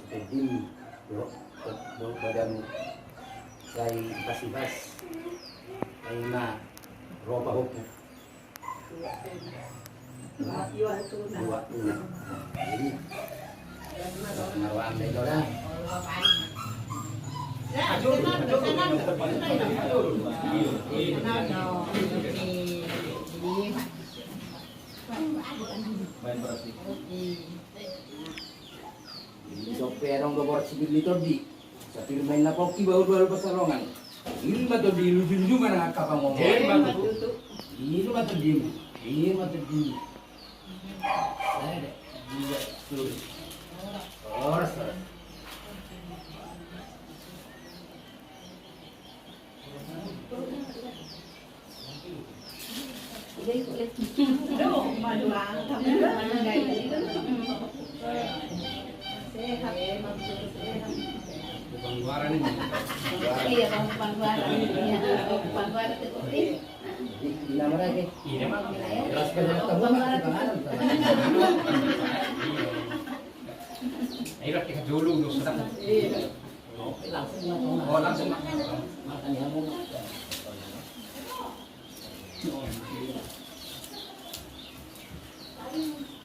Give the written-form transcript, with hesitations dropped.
Jadi do badan saya ibas-ibas ay na ropa hupo. Dua una. Jadi naruhan na ito na. So perong gobor sibilito di sa firmain na po kibaw-baw pasalongan. Ilma to di lujun-jungan ang kapangomong. Ilma to di. Ilma to di. Ada. Dia suruh. Oras. Jadi kulit aduh maluang kamu mana gaya sehat Pangwaran ini. iya kamu pangguaran iya pangguaran itu Ila maragi. Iya mah. Terus ka na tabunan pangalan. Ayo kita dulu dulu sudah. iya langsung Oh langsung.